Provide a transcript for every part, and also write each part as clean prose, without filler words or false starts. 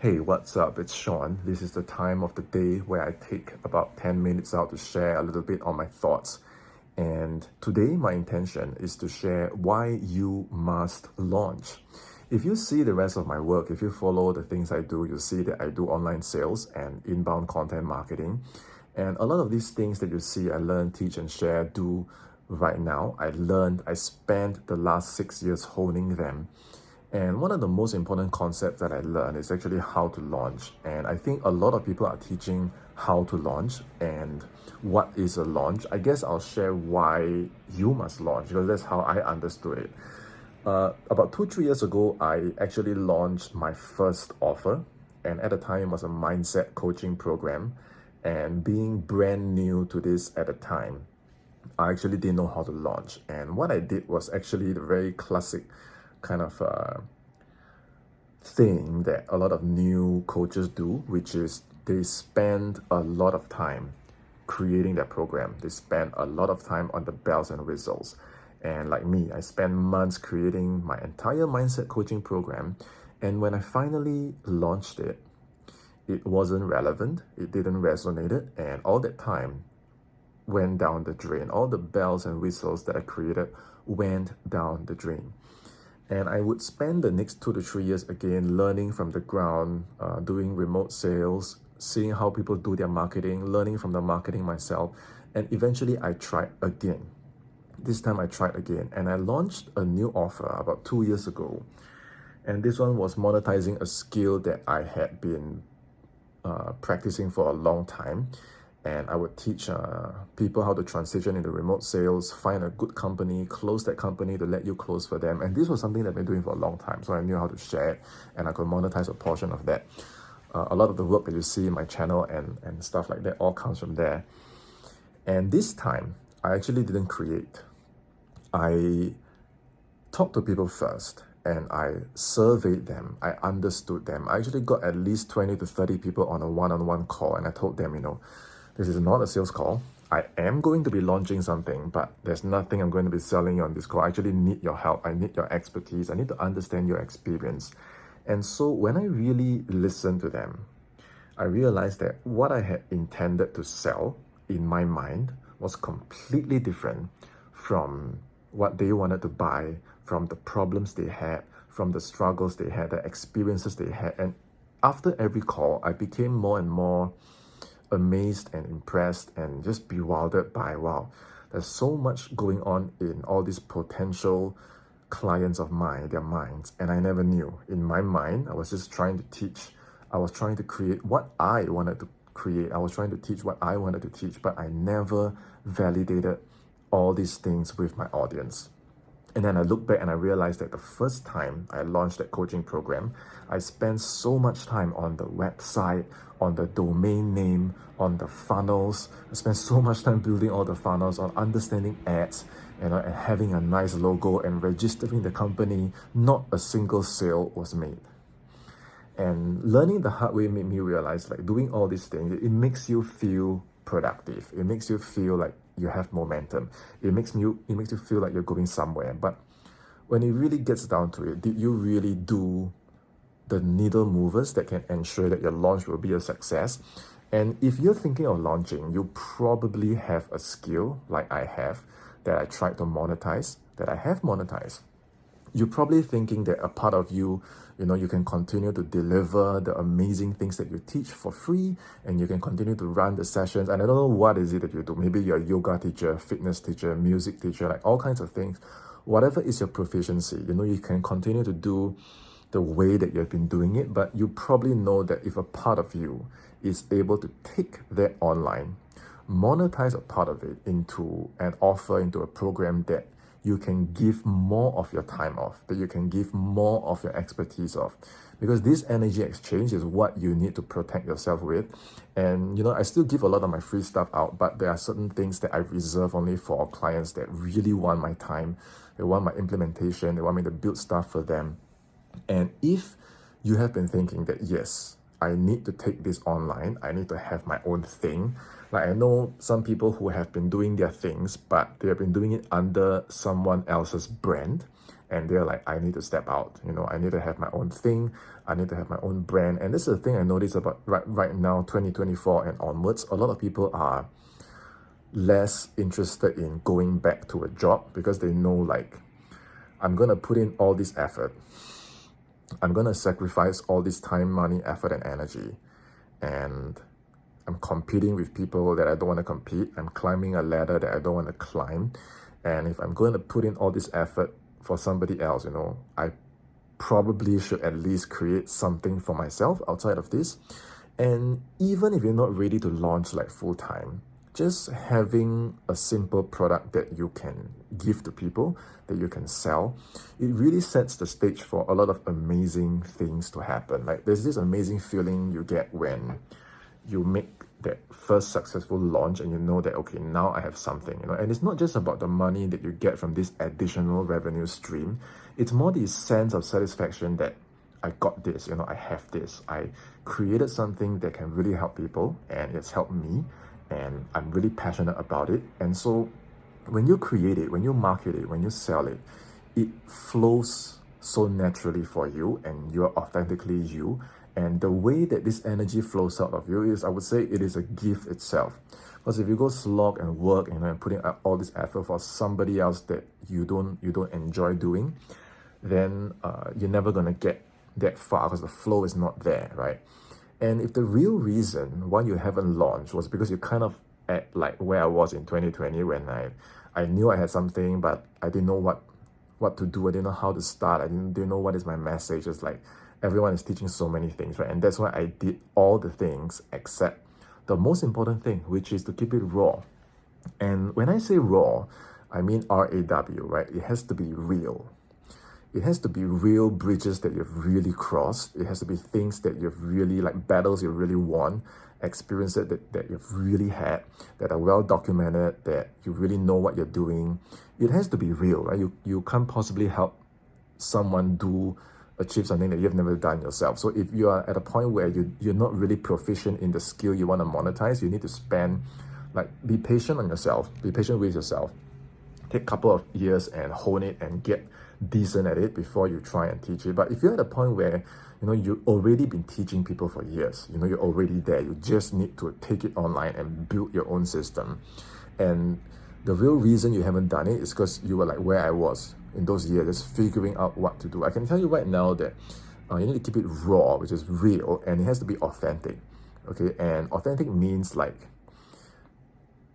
Hey, what's up? It's Sean. This is the time of the day where I take about 10 minutes out to share a little bit on my thoughts. And today, my intention is to share why you must launch. If you see the rest of my work, if you follow the things I do, you'll see that I do online sales and inbound content marketing. And a lot of these things that you see, I learn, teach, and share, do right now. I spent the last 6 years honing them. And one of the most important concepts that I learned is actually how to launch. And I think a lot of people are teaching how to launch and what is a launch. I guess I'll share why you must launch because that's how I understood it. About 2-3 years ago, I actually launched my first offer. And at the time, it was a mindset coaching program. And being brand new to this at the time, I actually didn't know how to launch. And what I did was actually the very classic kind of thing that a lot of new coaches do, which is they spend a lot of time creating their program. They spend a lot of time on the bells and whistles. And like me, I spent months creating my entire mindset coaching program. And when I finally launched it, it wasn't relevant. It didn't resonate. And all that time went down the drain. All the bells and whistles that I created went down the drain. And I would spend the next 2 to 3 years again learning from the ground, doing remote sales, seeing how people do their marketing, learning from the marketing myself. And eventually I tried again. This time I tried again and I launched a new offer about 2 years ago. And this one was monetizing a skill that I had been practicing for a long time. And I would teach people how to transition into remote sales, find a good company, close that company to let you close for them. And this was something that I've been doing for a long time. So I knew how to share it and I could monetize a portion of that. A lot of the work that you see in my channel and stuff like that all comes from there. And this time, I actually didn't create. I talked to people first and I surveyed them. I understood them. I actually got at least 20 to 30 people on a one-on-one call. And I told them, this is not a sales call. I am going to be launching something, but there's nothing I'm going to be selling you on this call. I actually need your help. I need your expertise. I need to understand your experience. And so when I really listened to them, I realized that what I had intended to sell in my mind was completely different from what they wanted to buy, from the problems they had, from the struggles they had, the experiences they had. And after every call, I became more and more amazed and impressed and just bewildered by, wow, there's so much going on in all these potential clients of mine, their minds, and I never knew. In my mind, I was just trying to teach. I was trying to create what I wanted to create. I was trying to teach what I wanted to teach, but I never validated all these things with my audience. And then I look back and I realized that the first time I launched that coaching program, I spent so much time on the website, on the domain name, on the funnels. I spent so much time building all the funnels, on understanding ads, and having a nice logo and registering the company. Not a single sale was made. And learning the hard way made me realize, like, doing all these things, it makes you feel productive. It makes you feel like you have momentum. It makes you feel like you're going somewhere. But when it really gets down to it, did you really do the needle movers that can ensure that your launch will be a success? And if you're thinking of launching, you probably have a skill like I have that I tried to monetize, that I have monetized. You're probably thinking that a part of you, you can continue to deliver the amazing things that you teach for free and you can continue to run the sessions. And I don't know what is it that you do. Maybe you're a yoga teacher, fitness teacher, music teacher, like all kinds of things. Whatever is your proficiency, you can continue to do the way that you've been doing it, but you probably know that if a part of you is able to take that online, monetize a part of it into an offer, into a program that you can give more of your time off, that you can give more of your expertise off. Because this energy exchange is what you need to protect yourself with. And, I still give a lot of my free stuff out, but there are certain things that I reserve only for clients that really want my time. They want my implementation. They want me to build stuff for them. And if you have been thinking that, yes, I need to take this online, I need to have my own thing. Like, I know some people who have been doing their things, but they have been doing it under someone else's brand. And they're like, I need to step out. I need to have my own thing. I need to have my own brand. And this is the thing I notice about right now, 2024 and onwards. A lot of people are less interested in going back to a job because they know, like, I'm going to put in all this effort. I'm going to sacrifice all this time, money, effort, and energy. And I'm competing with people that I don't want to compete. I'm climbing a ladder that I don't want to climb. And if I'm going to put in all this effort for somebody else, I probably should at least create something for myself outside of this. And even if you're not ready to launch like full time, just having a simple product that you can give to people, that you can sell, it really sets the stage for a lot of amazing things to happen. Like, there's this amazing feeling you get when you make that first successful launch and you know that, okay, now I have something, and it's not just about the money that you get from this additional revenue stream. It's more the sense of satisfaction that I got this, I have this. I created something that can really help people, and it's helped me, and I'm really passionate about it. And so when you create it, when you market it, when you sell it, it flows so naturally for you, and you're authentically you. And the way that this energy flows out of you is, I would say, it is a gift itself. Because if you go slog and work, and putting out all this effort for somebody else that you don't enjoy doing, then you're never gonna get that far because the flow is not there, right? And if the real reason why you haven't launched was because you're kind of at like where I was in 2020, when I knew I had something, but I didn't know what to do. I didn't know how to start. I didn't know what is my message. It's like everyone is teaching so many things, right? And that's why I did all the things except the most important thing, which is to keep it raw. And when I say raw, I mean RAW, right? It has to be real. It has to be real bridges that you've really crossed. It has to be things that you've really, like battles you've really won, experiences that you've really had, that are well documented, that you really know what you're doing. It has to be real, right? You can't possibly help someone achieve something that you've never done yourself. So if you are at a point where you're not really proficient in the skill you want to monetize, you need to be patient on yourself, be patient with yourself. Take a couple of years and hone it and get decent at it before you try and teach it. But if you're at a point where you've already been teaching people for years, you're already there, you just need to take it online and build your own system. And the real reason you haven't done it is because you were like where I was in those years, just figuring out what to do. I can tell you right now that you need to keep it raw, which is real, and it has to be authentic. Okay, and authentic means like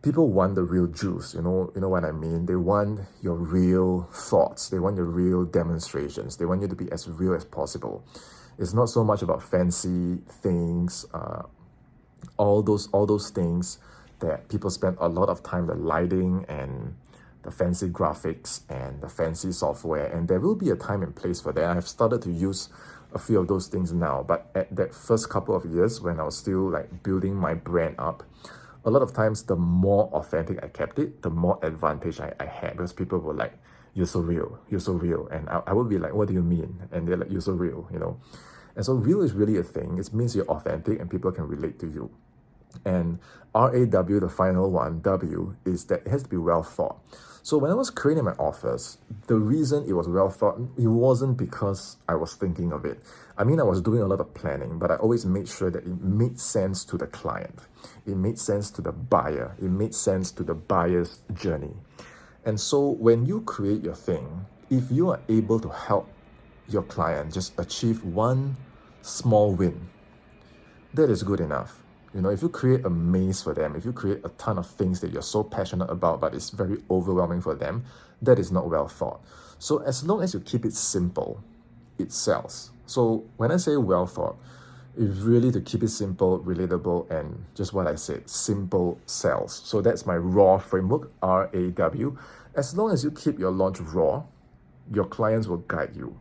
people want the real juice, you know what I mean? They want your real thoughts. They want your real demonstrations. They want you to be as real as possible. It's not so much about fancy things, all those things that people spend a lot of time, the lighting and the fancy graphics and the fancy software. And there will be a time and place for that. I have started to use a few of those things now. But at that first couple of years when I was still like building my brand up, a lot of times the more authentic I kept it, the more advantage I had, because people were like, you're so real. And I would be like, what do you mean? And they're like, you're so real, And so real is really a thing. It means you're authentic and people can relate to you. And RAW, the final one, W, is that it has to be well thought. So when I was creating my offers, the reason it was well thought, it wasn't because I was thinking of it. I mean, I was doing a lot of planning, but I always made sure that it made sense to the client. It made sense to the buyer. It made sense to the buyer's journey. And so when you create your thing, if you are able to help your client just achieve one small win, that is good enough. If you create a maze for them, if you create a ton of things that you're so passionate about, but it's very overwhelming for them, that is not well thought. So as long as you keep it simple, it sells. So when I say well thought, it's really to keep it simple, relatable, and just what I said, simple sells. So that's my raw framework, RAW. As long as you keep your launch raw, your clients will guide you.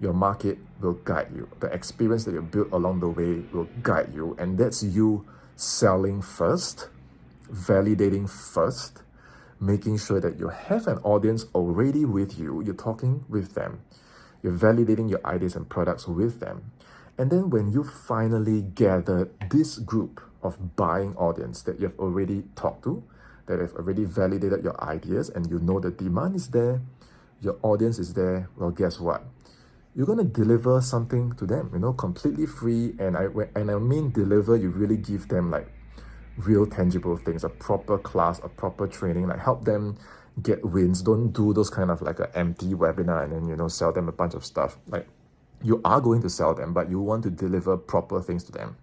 Your market will guide you. The experience that you build along the way will guide you. And that's you selling first, validating first, making sure that you have an audience already with you. You're talking with them. You're validating your ideas and products with them. And then when you finally gather this group of buying audience that you've already talked to, that have already validated your ideas, and you know the demand is there, your audience is there, well, guess what? you're going to deliver something to them, completely free. And I mean deliver, you really give them like real tangible things, a proper class, a proper training, like help them get wins. Don't do those kind of like an empty webinar and then, sell them a bunch of stuff. Like, you are going to sell them, but you want to deliver proper things to them.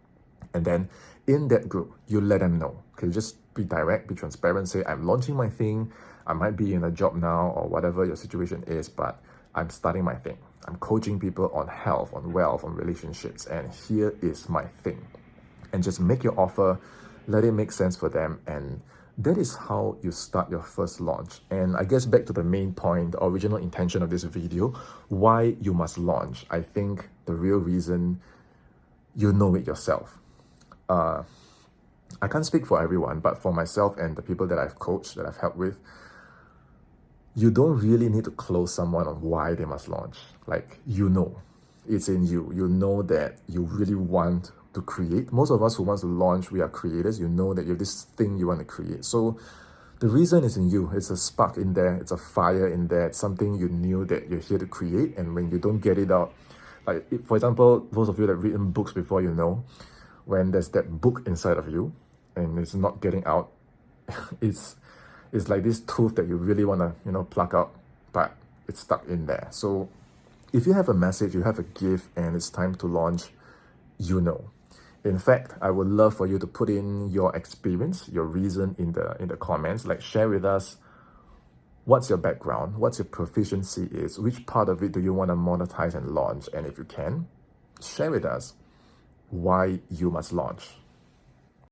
And then in that group, you let them know. Okay, just be direct, be transparent, say, I'm launching my thing. I might be in a job now or whatever your situation is, but I'm starting my thing. I'm coaching people on health, on wealth, on relationships, and here is my thing. And just make your offer, let it make sense for them, and that is how you start your first launch. And I guess back to the main point, the original intention of this video, why you must launch. I think the real reason, you know it yourself. I can't speak for everyone, but for myself and the people that I've coached, that I've helped with, you don't really need to close someone on why they must launch. Like, it's in you. You know that you really want to create. Most of us who wants to launch, we are creators. You know that you have this thing you want to create. So the reason is in you. It's a spark in there. It's a fire in there. It's something you knew that you're here to create. And when you don't get it out, like, for example, those of you that have written books before, when there's that book inside of you and it's not getting out, it's like this tooth that you really want to, pluck out, but it's stuck in there. So if you have a message, you have a gift, and it's time to launch, In fact, I would love for you to put in your experience, your reason in the comments. Like, share with us what's your background, what's your proficiency is, which part of it do you want to monetize and launch, and if you can, share with us why you must launch.